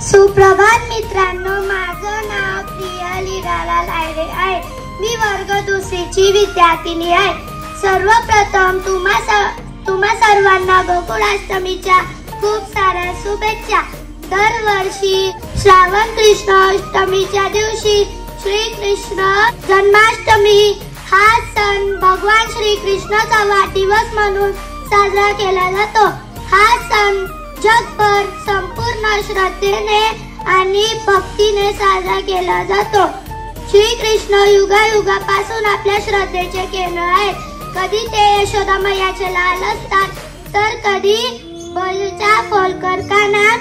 सुप्रभात मित्रांनो, माझं नाव प्रिया लीलालाल आयरे आहे। मी वर्ग दुसरीची विद्यार्थिनी आहे। सर्वप्रथम तुम्हा सर्वांना गोकुळाष्टमीच्या खूप साऱ्या शुभेच्छा। दरवर्षी श्रावण कृष्ण अष्टमीच्या दिवशी श्री कृष्ण जन्माष्टमी हा सण भगवान श्री कृष्णाचा वाढदिवस म्हणून साजरा केला जातो। हा सण जगभर संपूर्ण श्रद्धेने आणि भक्तीने साजरा केला जातो। श्री कृष्ण युगायुगापासून आपल्या श्रद्धेचे केंद्र आहे। कधी ते यशोदा मैयाचे लाल असतात, तर कधी बळीच्या फोलकरकांना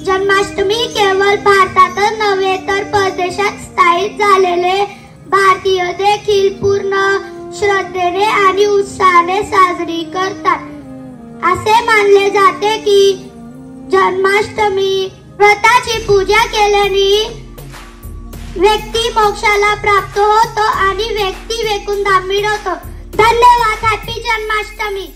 जन्माष्टमी केवळ भारतातच नव्हे तर परदेशात स्थायिक झालेले भारतीय देखील पूर्ण श्रद्धेने आणि उत्साहाने साजरी करतात। असे मानले जाते की जन्माष्टमी व्रताची पूजा केल्याने व्यक्ती मोक्षाला प्राप्त होतो आणि व्यक्ती वैकुंठात मिळवतो। धन्यवाद। हॅपी जन्माष्टमी।